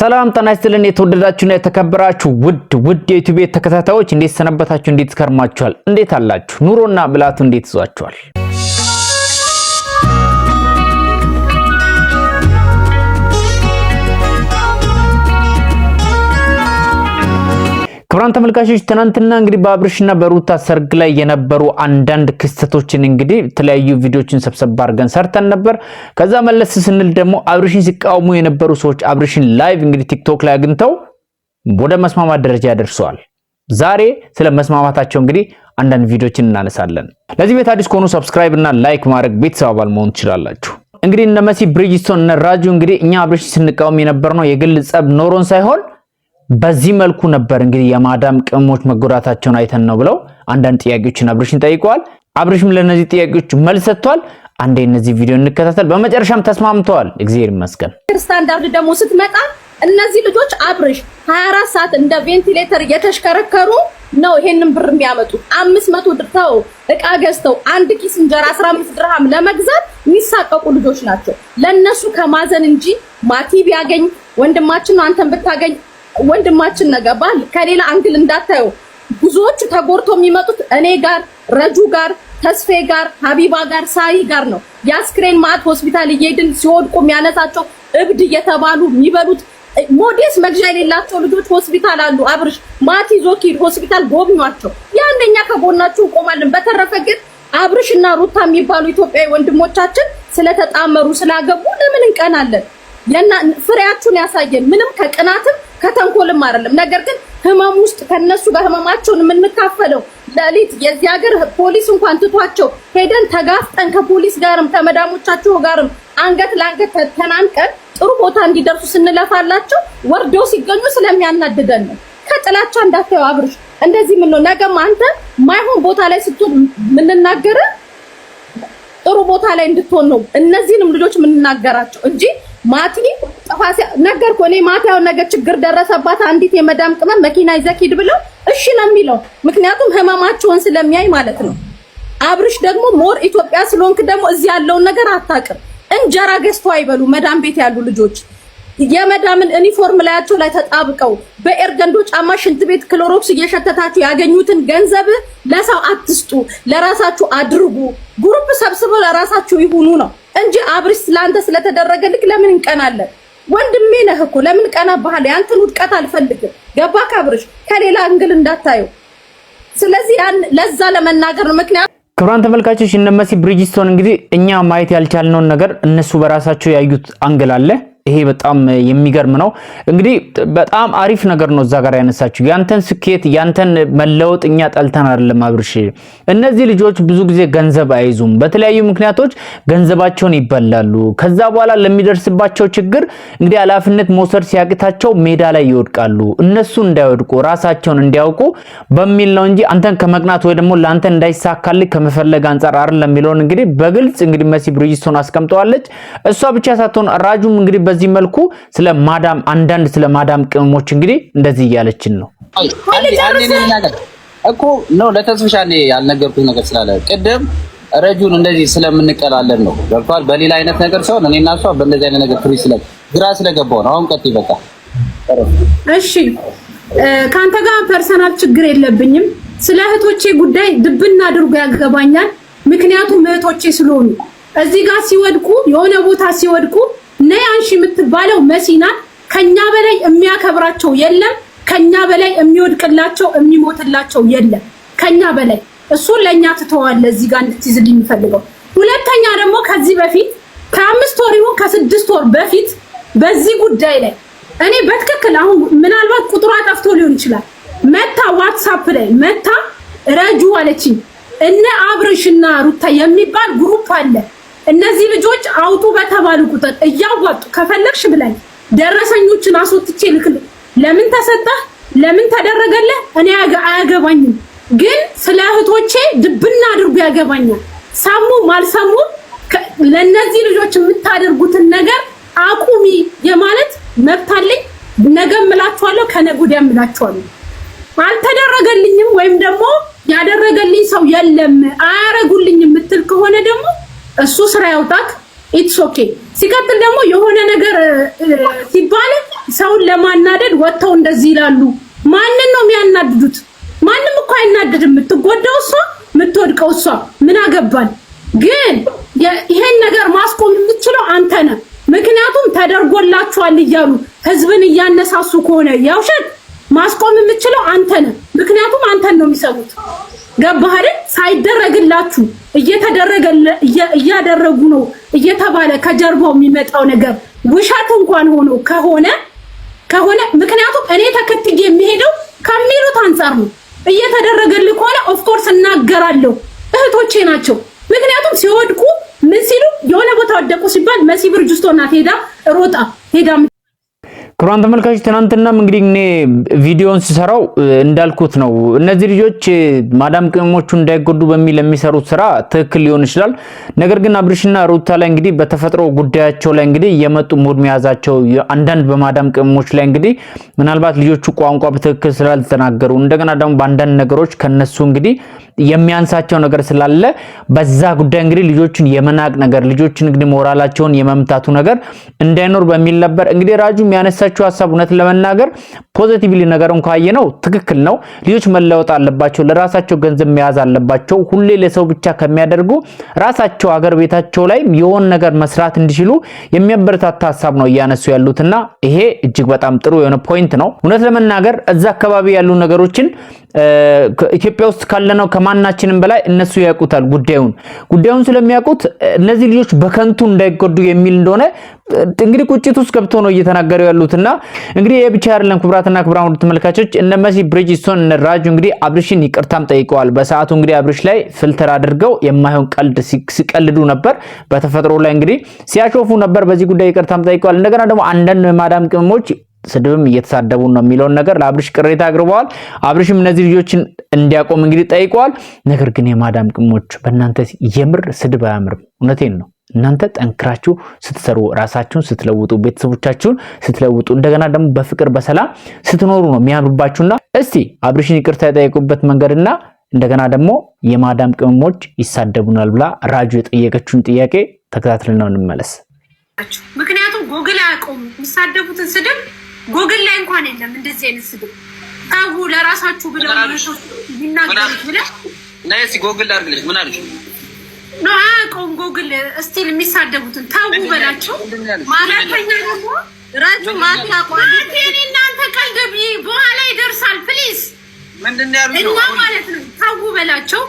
ሰላም ጤና ይስጥልን የተወደዳችሁና የተከበራችሁ ውድ የዩቲዩብ ተከታታዮች እንዴት ሰነበታችሁ እንዴት ከርማችኋል እንዴት አላችሁ ኑሮና ብላቱ እንዴት ይዟችኋል ክብራን ተመልካቾች ትናንትና እንግዲህ በአብርሽና በሩታ ሰርግ ላይ የነበሩ አንዳንድ ክስተቶችን እንግዲህ የተለያዩ ቪዲዮችን ሰብሰብ አድርገን ሰርተን ነበር ከዛ መለስ ስንል ደግሞ አብርሽን ሲቃወሙ የነበሩ ሰዎች አብርሽን ላይቭ እንግዲህ ቲክቶክ ላይ አግኝተው ወደ መስማማት ደረጃ ያደርሰዋል ዛሬ ስለ መስማማታቸው እንግዲህ አንዳንድ ቪዲዮችን እናነሳለን ለዚህ ቤት አዲስ ከሆኑ ሰብስክራይብ እና ላይክ ማድረግ ቤተሰብ አባል መሆን ትችላላችሁ እንግዲህ እነ መሲ ብሪጅስቶን እና ራጁ እንግዲህ እኛ አብርሽን ስንቃወም የነበርነው የግል ጸብ ኖሮን ሳይሆን በዚህ መልኩ ነበር እንግዲህ የማዳም ቅመሞች መጎዳታቸውን አይተን ነው ብለው አንዳንድ ጥያቄዎችን አብርሽን ጠይቀዋል አብርሽም ለነዚህ ጥያቄዎች መልስ ሰጥቷል አንዴ እነዚህ ቪዲዮ እንከታተል በመጨረሻም ተስማምተዋል እግዚአብሔር ይመስገን ስታንዳርድ ደግሞ ስትመጣ እነዚህ ልጆች አብርሽ 24 ሰዓት እንደ ቬንቲሌተር እየተሽከረከሩ ነው ይሄንን ብር የሚያመጡ 500 ድርተው እቃ ገዝተው አንድ ኪስ እንጀራ 15 ድርሃም ለመግዛት የሚሳቀቁ ልጆች ናቸው ለነሱ ከማዘን እንጂ ማቲ ቢያገኝ ወንድማችን አንተን ብታገኝ ወንድማችን ነገባል ከሌላ አንግል እንዳታዩ ብዙዎች ተጎርቶ የሚመጡት እኔ ጋር ረጁ ጋር ተስፌ ጋር ሀቢባ ጋር ሳይ ጋር ነው ያስክሬን ማት ሆስፒታል እየሄድን ሲወድቁ የሚያነሳቸው እብድ እየተባሉ የሚበሉት ሞዴስ መግዣ የሌላቸው ልጆች ሆስፒታል አሉ አብርሽ ማቲ ዞኪ ሆስፒታል ጎብኟቸው ያንደኛ ከጎናችሁ ቆማለን በተረፈ ግን አብርሽና ሩታ የሚባሉ ኢትዮጵያዊ ወንድሞቻችን ስለተጣመሩ ስላገቡ ለምን እንቀናለን ፍሬያችሁን ያሳየን ምንም ከቅናትም ከተንኮልም አይደለም ነገር ግን ህመም ውስጥ ከነሱ ጋር ህመማቸውን የምንካፈለው ለሊት የዚህ ሀገር ፖሊስ እንኳን ትቷቸው ሄደን ተጋፍጠን ከፖሊስ ጋርም ከመዳሞቻቸው ጋርም አንገት ለአንገት ተናንቀን ጥሩ ቦታ እንዲደርሱ ስንለፋላቸው ወርደው ሲገኙ ስለሚያናድደን ነው ከጥላቻ እንዳታየው አብርሽ እንደዚህ ምን ነው ነገም አንተ ማይሆን ቦታ ላይ ስትሆን ምንናገር ጥሩ ቦታ ላይ እንድትሆን ነው እነዚህንም ልጆች ምንናገራቸው እንጂ ማቲ ጠፋሲ ነገርኩ እኔ ማቲያው ነገር ችግር ደረሰባት አንዲት የመዳም ቅመም መኪና ይዘኪድ ብለው እሺ ነው የሚለው ምክንያቱም ህመማቸውን ስለሚያይ ማለት ነው አብርሽ ደግሞ ሞር ኢትዮጵያ ስለሆንክ ደግሞ እዚህ ያለው ነገር አታቅም እንጀራ ገዝቶ አይበሉ መዳም ቤት ያሉ ልጆች የመዳምን ዩኒፎርም ላያቸው ላይ ተጣብቀው በኤርገንዶ ጫማ ሽንት ቤት ክሎሮክስ እየሸተታችሁ ያገኙትን ገንዘብ ለሰው አትስጡ ለራሳችሁ አድርጉ ግሩፕ ሰብስበው ለራሳችሁ ይሁኑ ነው እንጂ አብርሽ ስላንተ ስለተደረገልክ ለምን እንቀናለን ወንድሜ ነህ እኮ ለምን ቀና ባህል ያንተን ውድቀት አልፈልግም ገባክ አብርሽ ከሌላ እንግል እንዳታዩ ስለዚህ ለዛ ለመናገር ምክንያት ክብራን ተመልካቾች እነ መሲ ብሪጅስቶን እንግዲህ እኛ ማየት ያልቻልነው ነገር እነሱ በራሳቸው ያዩት አንግል አለ ይሄ በጣም የሚገርም ነው እንግዲህ በጣም አሪፍ ነገር ነው እዛ ጋር ያነሳችሁ ያንተን ስኬት ያንተን መለወጥኛ ጠልተን አይደለም አብርሽ እነዚህ ልጆች ብዙ ጊዜ ገንዘብ አይዙም በተለያዩ ምክንያቶች ገንዘባቸውን ይበላሉ ከዛ በኋላ ለሚደርስባቸው ችግር እንግዲህ አላፍነት መውሰድ ሲያቅታቸው ሜዳ ላይ ይወድቃሉ እነሱ እንዳይወድቁ ራሳቸውን እንዲያውቁ በሚል ነው እንጂ አንተን ከመቅናት ወይ ደግሞ ላንተ እንዳይሳካልክ ከመፈለግ አንፃር አይደለም የሚለውን እንግዲህ በግልጽ እንግዲህ መሲ ብሪጅስቶን አስቀምጠዋለች እሷ ብቻ ሳትሆን ራጁም እንግዲህ በዚህ መልኩ ስለ ማዳም አንዳንድ ስለ ማዳም ቅመሞች እንግዲህ እንደዚህ ያለችን ነው እኮ ነው ለተስፍሻኔ ያልነገርኩት ነገር ስላለ ቅድም ረጁን እንደዚህ ስለምንቀላለን ነው ገብቷል በሌላ አይነት ነገር ሰው እኔና እሷ በእንደዚህ አይነት ነገር ትሪ ስለ ግራ ስለገባው ነው አሁን ቀጥ ይበቃ እሺ ካንተ ጋር ፐርሰናል ችግር የለብኝም ስለ እህቶቼ ጉዳይ ድብና አድርጎ ያገባኛል ምክንያቱም እህቶቼ ስለሆኑ እዚህ ጋር ሲወድቁ የሆነ ቦታ ሲወድቁ ነያንሺ የምትባለው መሲና ከኛ በላይ የሚያከብራቸው የለም ከኛ በላይ የሚወድቅላቸው የሚሞትላቸው የለም ከኛ በላይ እሱ ለኛ ተተዋለ እዚህ ጋር እንድትይዝልኝ ፈልገው ሁለተኛ ደግሞ ከዚህ በፊት ከ5 ወር ይሁን ከ6 ወር በፊት በዚህ ጉዳይ ላይ እኔ በትክክል አሁን ምናልባት ቁጥሯ ጠፍቶ ሊሆን ይችላል መታ ዋትስአፕ ላይ መታ ረጁ አለችኝ እነ አብርሽና ሩታ የሚባል ግሩፕ አለ እነዚህ ልጆች አውጡ በተባሉ ቁጥር እያዋጡ ከፈለክሽ ብለን ደረሰኞችን አስወጥቼ ልክል ለምን ተሰጣ ለምን ተደረገለ እኔ አያገባኝም ግን ስለ እህቶቼ ድብና አድርጎ ያገባኛል ሳሙ ማልሳሙ ለነዚህ ልጆች የምታደርጉትን ነገር አቁሚ የማለት መብታለኝ ነገም ምላችኋለሁ ከነጉዲያም ምላችኋለሁ አልተደረገልኝም ወይም ደግሞ ያደረገልኝ ሰው የለም አያረጉልኝ የምትል ከሆነ ደግሞ እሱ ስራ ያውጣክ ኢትስ ኦኬ ሲቀጥል ደግሞ የሆነ ነገር ሲባል ሰውን ለማናደድ ወጥተው እንደዚህ ይላሉ። ማንን ነው የሚያናድዱት? ማንም እኮ አይናደድም። የምትጎዳው እሷ፣ የምትወድቀው እሷ። ምን አገባን? ግን ይሄን ነገር ማስቆም የምትችለው አንተ ነህ። ምክንያቱም ተደርጎላችኋል እያሉ ህዝብን እያነሳሱ ከሆነ ያውሸት ማስቆም የምትችለው አንተ ነህ። ምክንያቱም አንተን ነው የሚሰሙት። ገባህ አይደል? ሳይደረግላችሁ እያደረጉ ነው እየተባለ ከጀርባው የሚመጣው ነገር ውሸት እንኳን ሆኖ ከሆነ ምክንያቱም እኔ ተከትዬ የሚሄደው ከሚሉት አንፃር ነው። እየተደረገልኝ ከሆነ ኦፍ ኮርስ እናገራለሁ። እህቶቼ ናቸው። ምክንያቱም ሲወድቁ ምን ሲሉ የሆነ ቦታ ወደቁ ሲባል መሲ ብርጅስቶን ናት ሄዳ ክቡራን ተመልካቾች ትናንትናም እንግዲህ እኔ ቪዲዮን ሲሰራው እንዳልኩት ነው። እነዚህ ልጆች ማዳም ቅመሞቹ እንዳይጎዱ በሚል የሚሰሩት ስራ ትክክል ሊሆን ይችላል። ነገር ግን አብርሽና ሩታ ላይ እንግዲህ በተፈጥሮ ጉዳያቸው ላይ እንግዲህ የመጡ ሙድ መያዛቸው አንዳንድ በማዳም ቅመሞች ላይ እንግዲህ ምናልባት ልጆቹ ቋንቋ በትክክል ስላልተናገሩ እንደገና ደግሞ በአንዳንድ ነገሮች ከነሱ እንግዲህ የሚያንሳቸው ነገር ስላለ በዛ ጉዳይ እንግዲህ ልጆችን የመናቅ ነገር ልጆችን እንግዲህ ሞራላቸውን የመምታቱ ነገር እንዳይኖር በሚል ነበር እንግዲህ ራጁ የሚያነሳቸው ሐሳብ። እውነት ለመናገር ፖዚቲቭሊ ነገር እንኳን ነው ትክክል ነው። ልጆች መለወጥ አለባቸው፣ ለራሳቸው ገንዘብ መያዝ አለባቸው። ሁሌ ለሰው ብቻ ከሚያደርጉ ራሳቸው አገር ቤታቸው ላይ የሆነ ነገር መስራት እንዲችሉ የሚያበረታታ ሐሳብ ነው እያነሱ ያሉትና ይሄ እጅግ በጣም ጥሩ የሆነ ፖይንት ነው። እውነት ለመናገር እዛ አካባቢ ያሉ ነገሮችን ኢትዮጵያ ውስጥ ካለነው ከማናችንም በላይ እነሱ ያውቁታል ጉዳዩን ስለሚያውቁት እነዚህ ልጆች በከንቱ እንዳይጎዱ የሚል እንደሆነ እንግዲህ ቁጭት ውስጥ ገብቶ ነው እየተናገሩ ያሉትና እንግዲህ የብቻ አይደለም። ክቡራትና ክቡራን ወደ ተመልካቾች እነ መሲ ብሪጅስቶን እነ ራጁ እንግዲህ አብርሽን ይቅርታም ጠይቀዋል። በሰዓቱ እንግዲህ አብርሽ ላይ ፊልተር አድርገው የማይሆን ቀልድ ሲቀልዱ ነበር፣ በተፈጥሮ ላይ እንግዲህ ሲያሾፉ ነበር። በዚህ ጉዳይ ይቅርታም ጠይቀዋል። እንደገና ደግሞ አንዳንድ ማዳም ቅመሞች ስድብም እየተሳደቡ ነው የሚለውን ነገር ለአብርሽ ቅሬታ አቅርበዋል። አብርሽም እነዚህ ልጆችን እንዲያቆም እንግዲህ ጠይቀዋል። ነገር ግን የማዳም ቅመሞች በእናንተ የምር ስድብ አያምርም። እውነቴን ነው። እናንተ ጠንክራችሁ ስትሰሩ ራሳችሁን ስትለውጡ ቤተሰቦቻችሁን ስትለውጡ እንደገና ደግሞ በፍቅር በሰላም ስትኖሩ ነው የሚያምርባችሁና እስቲ አብርሽን ይቅርታ የጠየቁበት መንገድና እንደገና ደግሞ የማዳም ቅመሞች ይሳደቡናል ብላ ራጁ የጠየቀችውን ጥያቄ ተከታትለን ነው እንመለስ። ምክንያቱም ጎግል አያውቀውም የሚሳደቡትን ስድብ ጎግል ላይ እንኳን የለም እንደዚህ አይነት ስድብ። ታው ለራሳችሁ ብለው ነው ይናገሩት ብለህ ነይስ ጎግል አድርግልሽ ምን አልሽ ነው አያውቀውም ጎግል እስቲል የሚሳደቡትን ታው በላቸው። ማለተኛ ደግሞ ራጁ ማፊያ ቋንቋ እናንተ ቀልደብ በኋላ ይደርሳል ፕሊዝ ምንድነው ያሉት ማለት ነው። ታው በላቸው።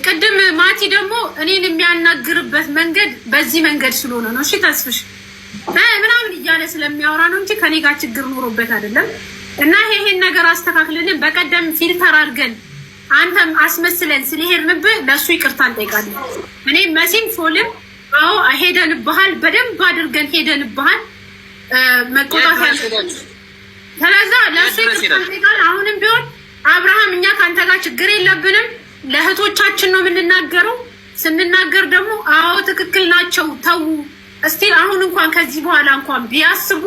ቅድም ማቲ ደግሞ እኔን የሚያናግርበት መንገድ በዚህ መንገድ ስለሆነ ነው። እሺ ተስፍሽ ምናምን እያለ ስለሚያወራ ነው እንጂ ከኔ ጋር ችግር ኖሮበት አይደለም። እና ይሄን ነገር አስተካክልልን። በቀደም ፊልተር አድርገን አንተም አስመስለን ስለሄድንብህ ለሱ ይቅርታ እንጠይቃለን። እኔ መሲም ፎልም አዎ ሄደንብሃል፣ በደንብ አድርገን ሄደንብሃል። መቆጣት ያለብን ስለዛ ለሱ ይቅርታ እንጠይቃለን። አሁንም ቢሆን አብርሃም እኛ ካንተ ጋር ችግር የለብንም። ለእህቶቻችን ነው የምንናገረው። ስንናገር ደግሞ አዎ ትክክል ናቸው ተው እስቲል አሁን እንኳን ከዚህ በኋላ እንኳን ቢያስቡ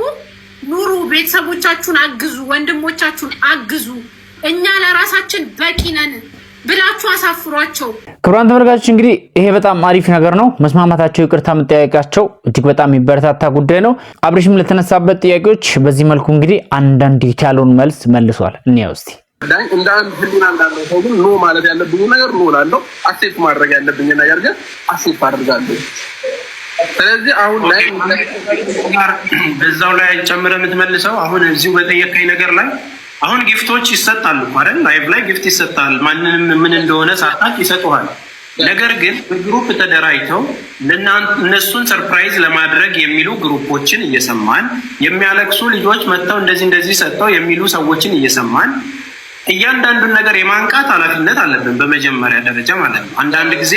ኑሩ፣ ቤተሰቦቻችሁን አግዙ፣ ወንድሞቻችሁን አግዙ፣ እኛ ለራሳችን በቂ ነን ብላችሁ አሳፍሯቸው። ክቡራን ተመልካቾች እንግዲህ ይሄ በጣም አሪፍ ነገር ነው። መስማማታቸው ይቅርታ መጠያየቃቸው እጅግ በጣም የሚበረታታ ጉዳይ ነው። አብርሽም ለተነሳበት ጥያቄዎች በዚህ መልኩ እንግዲህ አንዳንድ የቻለውን መልስ መልሷል። እንያው እስቲ እንደ አንድ ህሊና እንዳለው ሰው ግን ኖ ማለት ያለብኝ ነገር ኖ ላለው አክሴፕት ማድረግ ያለብኝ ነገር ግን አክሴፕት አድርጋለሁ። ስለዚህ አሁን ላይ በዛው ላይ ጨምረ የምትመልሰው አሁን እዚሁ በጠየቀኝ ነገር ላይ አሁን ጊፍቶች ይሰጣሉ አይደል? ላይቭ ላይ ጊፍት ይሰጣል። ማንንም ምን እንደሆነ ሳታውቅ ይሰጡሃል። ነገር ግን በግሩፕ ተደራጅተው እነሱን ሰርፕራይዝ ለማድረግ የሚሉ ግሩፖችን እየሰማን የሚያለቅሱ ልጆች መጥተው እንደዚህ ሰጥተው የሚሉ ሰዎችን እየሰማን እያንዳንዱን ነገር የማንቃት ኃላፊነት አለብን በመጀመሪያ ደረጃ ማለት ነው። አንዳንድ ጊዜ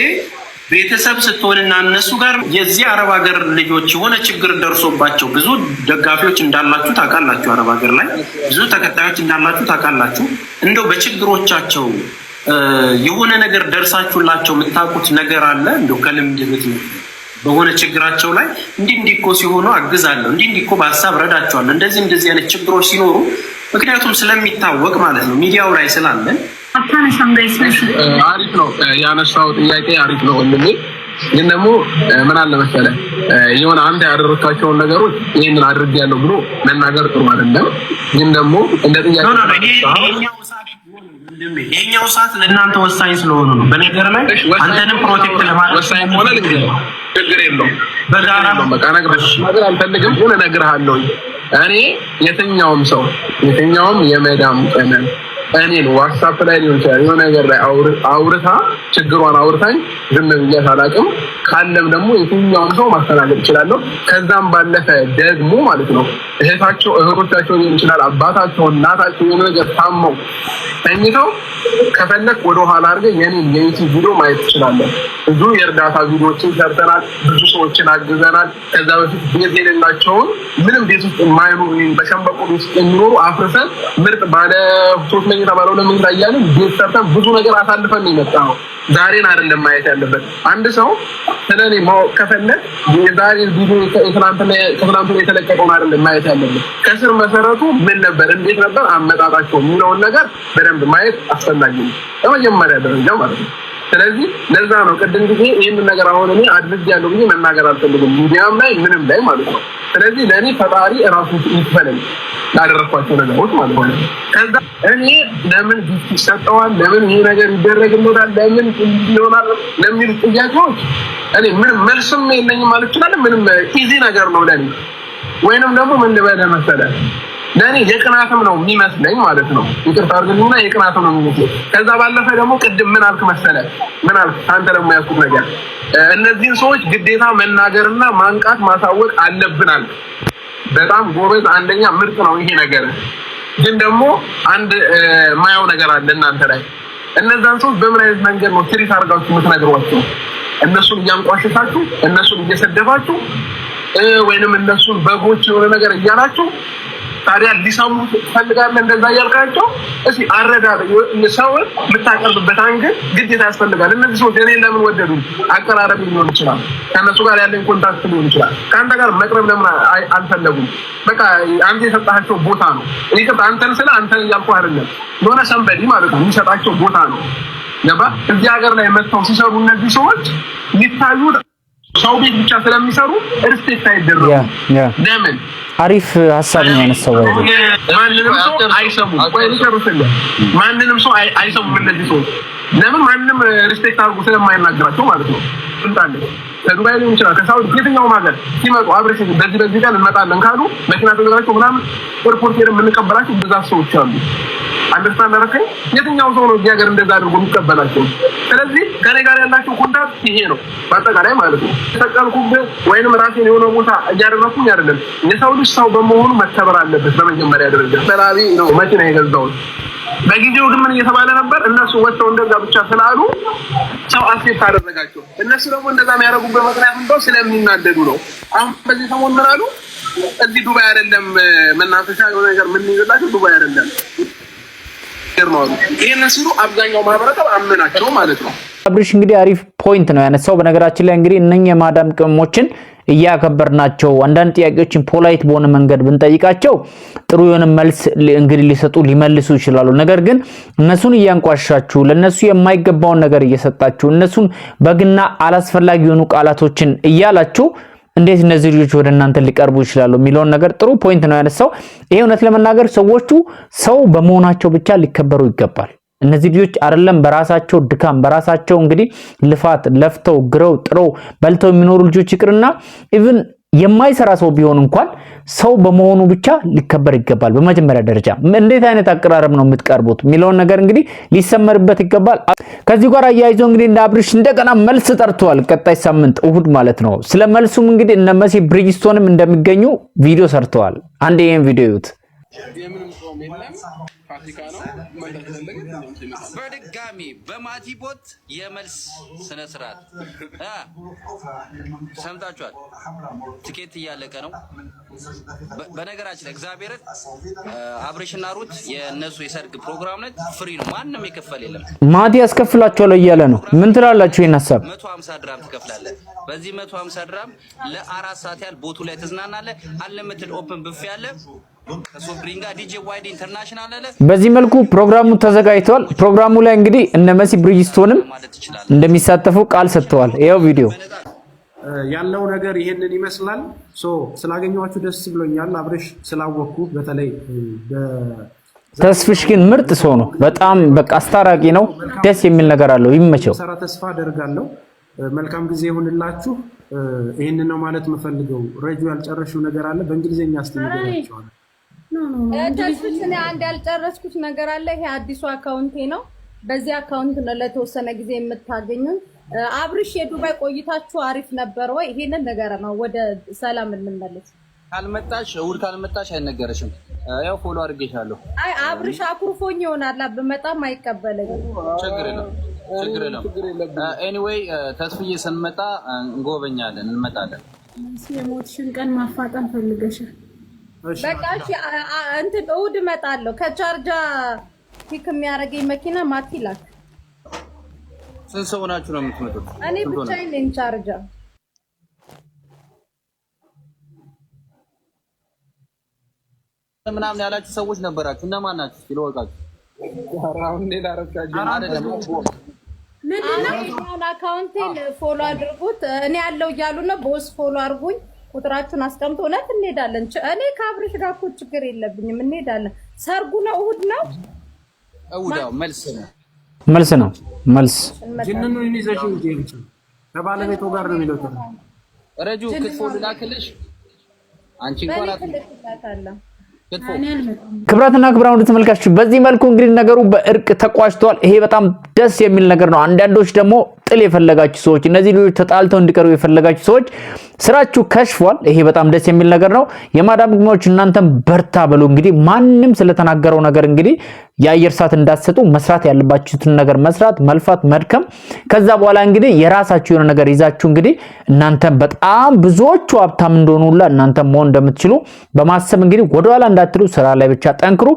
ቤተሰብ ስትሆንና እነሱ ጋር የዚህ አረብ ሀገር ልጆች የሆነ ችግር ደርሶባቸው ብዙ ደጋፊዎች እንዳላችሁ ታውቃላችሁ። አረብ ሀገር ላይ ብዙ ተከታዮች እንዳላችሁ ታውቃላችሁ። እንደው በችግሮቻቸው የሆነ ነገር ደርሳችሁላቸው የምታውቁት ነገር አለ? እንደው ከልምድ በሆነ ችግራቸው ላይ እንዲህ እኮ ሲሆኑ አግዛለሁ፣ እንዲህ እኮ በሀሳብ ረዳቸዋለሁ፣ እንደዚህ አይነት ችግሮች ሲኖሩ ምክንያቱም ስለሚታወቅ ማለት ነው ሚዲያው ላይ ስላለን አሪፍ ነው ያነሳው ጥያቄ አሪፍ ነው ወንድሜ። ግን ደግሞ ምን አለ መሰለህ የሆነ አንተ ያደረካቸውን ነገሮች ይሄንን አድርጌያለሁ ብሎ መናገር ጥሩ አይደለም። ግን ደግሞ እንደ ጥያቄ ይሄኛው ሰዓት ለእናንተ ወሳኝ ስለሆነ ነው። በነገር ላይ አንተንም ፕሮቴክት ለማድረግ ወሳኝ ሆነ ችግር የለውም። በጋራ በቃ ነገር አልፈልግም ግን እነግርሃለሁ። እኔ የትኛውም የመዳም ቀመን እኔን ዋትስአፕ ላይ ሊሆን ይችላል የሆነ ነገር ላይ አውርታ ችግሯን አውርታኝ ዝም ብያት አላውቅም። ካለም ደግሞ የትኛውም ሰው ማስተናገድ እችላለሁ። ከዛም ባለፈ ደግሞ ማለት ነው እህቶቻቸው ሊሆን ይችላል አባታቸው እናታቸው የሆነ ነገር ታመው ተኝተው ከፈለክ ወደ ኋላ አድርገህ የኔን የዩቲዩብ ቪዲዮ ማየት ትችላለህ። ብዙ የእርዳታ ቪዲዮዎችን ሰርተናል። ብዙ ሰዎችን አግዘናል። ከዛ በፊት ቤት የሌላቸውን ምንም ቤት ውስጥ የማይኖሩ በሸንበቆ ውስጥ የሚኖሩ አፍርሰን ምርጥ ባለ 3 መኝታ ባለ 2 መኝታ እያልን ቤት ሰርተን ብዙ ነገር አሳልፈን ነው የመጣነው። ዛሬን አይደለም ማየት ያለበት። አንድ ሰው ስለኔ ማወቅ ከፈለክ የዛሬ ቪዲዮ ከትናንትና የተለቀቀውን አይደለም ማየት ያለበት። ከስር መሰረቱ ምን ነበር፣ እንዴት ነበር አመጣጣቸው የሚለውን ነገር በደንብ ማየት አስፈላጊ ነው በመጀመሪያ ደረጃ ማለት ነው። ስለዚህ ለዛ ነው ቅድም ጊዜ ይሄንን ነገር አሁን እኔ አድርጌያለሁ ብዬ መናገር አልፈልግም ሚዲያም ላይ ምንም ላይ ማለት ነው። ስለዚህ ለኔ ፈጣሪ እራሱ ይፈለኝ ያደረኳቸው ነገሮች ማለት ነው። ከዛ እኔ ለምን ጊፍት ይሰጠዋል፣ ለምን ይሄ ነገር ይደረግልታል፣ ለምን ይሆናል ለሚሉ ጥያቄዎች እኔ ምንም መልስም የለኝም ማለት ይችላል። ምንም ኢዚ ነገር ነው ለኔ። ወይንም ደግሞ ምን ልበለ መሰለህ ለኔ የቅናትም ነው የሚመስለኝ ማለት ነው። ይቅርታ አድርግልኝና የቅናትም ነው የሚመስለኝ። ከዛ ባለፈ ደግሞ ቅድም ምን አልክ መሰለህ አንተ ደግሞ ያልኩት ነገር እነዚህን ሰዎች ግዴታ መናገርና ማንቃት ማሳወቅ አለብናል። በጣም ጎበዝ አንደኛ ምርጥ ነው ይሄ ነገር። ግን ደግሞ አንድ ማያው ነገር አለ እናንተ ላይ። እነዛን ሰዎች በምን አይነት መንገድ ነው ትሪት አድርጋችሁ የምትነግሯቸው? እነሱን እያንቋሸሻችሁ፣ እነሱን እየሰደባችሁ ወይንም እነሱን በጎች የሆነ ነገር እያላችሁ ታዲያ ሊሰሙ ፈልጋለህ እንደዛ እያልካቸው? እሺ አረዳድ ሰው የምታቀርብበት አንግል ግዴታ ያስፈልጋል። እነዚህ ሰዎች እኔን ለምን ወደዱ? አቀራረብ ሊሆን ይችላል፣ ከነሱ ጋር ያለኝ ኮንታክት ሊሆን ይችላል። ከአንተ ጋር መቅረብ ለምን አልፈለጉም? በቃ አንተ የሰጣቸው ቦታ ነው። እኔ አንተን ስለ አንተን እያልኩ አይደለም፣ የሆነ ሰንበዲ ማለት ነው የሚሰጣቸው ቦታ ነው። ገባ? እዚህ ሀገር ላይ መጥተው ሲሰሩ እነዚህ ሰዎች የሚታዩት ሰው ቤት ብቻ ስለሚሰሩ ሪስፔክት አይደረጉም። ለምን? አሪፍ ሀሳብ ነው ያነሳው። ማንንም ሰው አይሰሙም። ማንንም ሰው አይሰሙም እነዚህ ሰዎች። ለምን? ማንንም ሪስፔክት አድርጎ ስለማይናገራቸው ማለት ነው። እንታለ ከዱባይ ሊሆን ይችላል ከሳውዲ የትኛውም ሀገር ሲመጡ አብረሽ በዚህ ቀን እንመጣለን ካሉ መኪና ተዘጋጅቶ ምናምን ኤርፖርት ሄደን የምንቀበላቸው ብዛት ሰዎች አሉ። አንደርስታንድ አደረከኝ? የትኛው ሰው ነው እዚህ ሀገር እንደዛ አድርጎ የሚቀበላቸው? ስለዚህ ከኔ ጋር ያላቸው ኮንታክት ይሄ ነው በአጠቃላይ ማለት ነው። ተቀልኩብህ ወይንም ራሴን የሆነ ቦታ እያደረኩኝ አይደለም። የሰው ልጅ ሰው በመሆኑ መከበር አለበት በመጀመሪያ ደረጃ። ሰላቢ ነው መኪና የገዛሁት። በጊዜው ግን ምን እየተባለ ነበር? እነሱ ወጥተው እንደዛ ብቻ ስላሉ ሰው አክሴፕት አደረጋቸው። እነሱ ደግሞ እንደዛ የሚያደርጉበት ምክንያት እንደው ስለሚናደዱ ነው። አሁን በዚህ ሰሞን ምን አሉ? እዚህ ዱባይ አይደለም መናፈሻ የሆነ ነገር ምን ይዘላችሁ ዱባይ አይደለም ይሄን ሲሉ አብዛኛው ማህበረሰብ አመናቸው ማለት ነው። አብርሽ እንግዲህ አሪፍ ፖይንት ነው ያነሳው። በነገራችን ላይ እንግዲህ እነኛ የማዳም ቅመሞችን እያከበርናቸው አንዳንድ ጥያቄዎችን ፖላይት በሆነ መንገድ ብንጠይቃቸው ጥሩ የሆነ መልስ እንግዲህ ሊመልሱ ይችላሉ። ነገር ግን እነሱን እያንቋሻችሁ ለነሱ የማይገባውን ነገር እየሰጣችሁ እነሱን በግና አላስፈላጊ የሆኑ ቃላቶችን እያላችሁ እንዴት እነዚህ ልጆች ወደ እናንተ ሊቀርቡ ይችላሉ የሚለውን ነገር ጥሩ ፖይንት ነው ያነሳው። ይሄ እውነት ለመናገር ሰዎቹ ሰው በመሆናቸው ብቻ ሊከበሩ ይገባል። እነዚህ ልጆች አይደለም በራሳቸው ድካም በራሳቸው እንግዲህ ልፋት ለፍተው ግረው ጥረው በልተው የሚኖሩ ልጆች ይቅርና ኢቭን የማይሰራ ሰው ቢሆን እንኳን ሰው በመሆኑ ብቻ ሊከበር ይገባል። በመጀመሪያ ደረጃ እንዴት አይነት አቀራረብ ነው የምትቀርቡት የሚለውን ነገር እንግዲህ ሊሰመርበት ይገባል። ከዚህ ጋር አያይዞ እንግዲህ እንደ አብርሽ እንደገና መልስ ጠርቷል። ቀጣይ ሳምንት እሁድ ማለት ነው። ስለ መልሱም እንግዲህ እነ መሲ ብሪጅስቶንም እንደሚገኙ ቪዲዮ ሰርተዋል። አንዴ ይሄን ቪዲዮ ይዩት። በድጋሚ በማቲቦት የመልስ ስነ ስርዓት ሰምታችኋል። ትኬት እያለቀ ነው። በነገራችን ላይ እግዚአብሔርን አብርሽና ሩት የነሱ የሰርግ ፕሮግራም ላይ ፍሪ ነው፣ ማንም የከፈለ የለም። ማቲ ያስከፍላቸዋል እያለ ነው። ምን ትላላችሁ? ይሄን ሐሳብ 150 ድራም ትከፍላለህ። በዚህ 150 ድራም ለ4 ሰዓት ያህል ቦቱ ላይ ተዝናናለህ። አንሊሚትድ ኦፕን ብፌ ያለ በዚህ መልኩ ፕሮግራሙ ተዘጋጅቷል። ፕሮግራሙ ላይ እንግዲህ እነ መሲ ብሪጅስቶንም እንደሚሳተፉ ቃል ሰጥተዋል። ይሄው ቪዲዮ ያለው ነገር ይሄንን ይመስላል። ስላገኘኋችሁ ደስ ብሎኛል። አብርሽ ስላወቅኩ በተለይ ተስፍሽ ግን ምርጥ ሰው ነው። በጣም በቃ አስታራቂ ነው። ደስ የሚል ነገር አለው። ይመቸው። ሰራ ተስፋ አደርጋለሁ። መልካም ጊዜ ይሁንላችሁ። ይሄንን ነው ማለት የምፈልገው። ረጁ ያልጨረሽው ነገር አለ በእንግሊዘኛ አስተምራችኋለሁ። ተስፍሽ እኔ አንድ ያልጨረስኩት ነገር አለ። ይሄ አዲሱ አካውንቴ ነው። በዚህ አካውንት ነው ለተወሰነ ጊዜ የምታገኙን። አብርሽ የዱባይ ቆይታችሁ አሪፍ ነበር ወይ? ይሄንን ነገር ነው ወደ ሰላም እንመለስ። ካልመጣሽ እሑድ ካልመጣሽ አይነገርሽም። ያው ፎሎ አድርጌሻለሁ። አይ አብርሽ አኩርፎኝ ይሆናል በመጣም አይቀበለኝም። ችግር የለም። ኤኒዌይ ተስፍዬ ስንመጣ እንጎበኛለን፣ እንመጣለን። የሞትሽን ቀን ማፋጠን ፈልገሻል። በቃ እሺ እንትን እሑድ እመጣለሁ። ከቻርጃ ፒክ የሚያደርገኝ መኪና ማቲላክ። ስንት ሰው ናችሁ ነው የምትመጡት? እኔ ብቻዬን ነኝ ቻርጃ። ምናምን ያላችሁ ሰዎች ነበራችሁ። እነማን ናችሁ? እስኪ ልወቃችሁ። አራውን ሌላ ረካጅ አይደለም ምንድነው? አካውንቴን ፎሎ አድርጉት። እኔ ያለው እያሉ ነው። ቦስ ፎሎ አድርጉኝ። ቁጥራችሁን አስቀምጡ። እውነት እንሄዳለን። እኔ ከአብርሽ ጋር እኮ ችግር የለብኝም። እንሄዳለን። ሰርጉ ነው እሑድ ነው። እሑድ ያው መልስ ነው። መልስ ጅንኑን ይዘሽው እንጂ ከባለቤቱ ጋር ነው የሚለው። ረጁ ክትፎ ልላክልሽ። አንቺ እንኳን አትልካታለህ። ክብራትና ክብራን ወደ ተመልካቾች በዚህ መልኩ እንግዲህ ነገሩ በእርቅ ተቋጭቷል። ይሄ በጣም ደስ የሚል ነገር ነው። አንዳንዶች ደግሞ ጥል የፈለጋችሁ ሰዎች፣ እነዚህ ልጆች ተጣልተው እንዲቀሩ የፈለጋችሁ ሰዎች ስራችሁ ከሽፏል። ይሄ በጣም ደስ የሚል ነገር ነው። የማዳም ግሞች እናንተም በርታ በሉ። እንግዲህ ማንም ስለተናገረው ነገር እንግዲህ የአየር ሰዓት እንዳትሰጡ፣ መስራት ያለባችሁትን ነገር መስራት፣ መልፋት፣ መድከም። ከዛ በኋላ እንግዲህ የራሳችሁ የሆነ ነገር ይዛችሁ እንግዲህ እናንተ በጣም ብዙዎቹ ሀብታም እንደሆኑላ እናንተ መሆን እንደምትችሉ በማሰብ እንግዲህ ወደኋላ እንዳትሉ፣ ስራ ላይ ብቻ ጠንክሩ።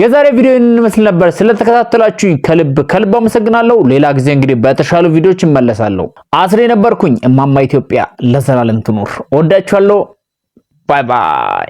የዛሬ ቪዲዮ ይህንን ይመስል ነበር። ስለተከታተላችሁኝ ከልብ አመሰግናለሁ። ሌላ ጊዜ እንግዲህ በተሻሉ ቪዲዮዎች እመለሳለሁ። አስሬ ነበርኩኝ። እማማ ኢትዮጵያ ለዘላለም ትኑር። ወዳችኋለሁ። ባይ ባይ።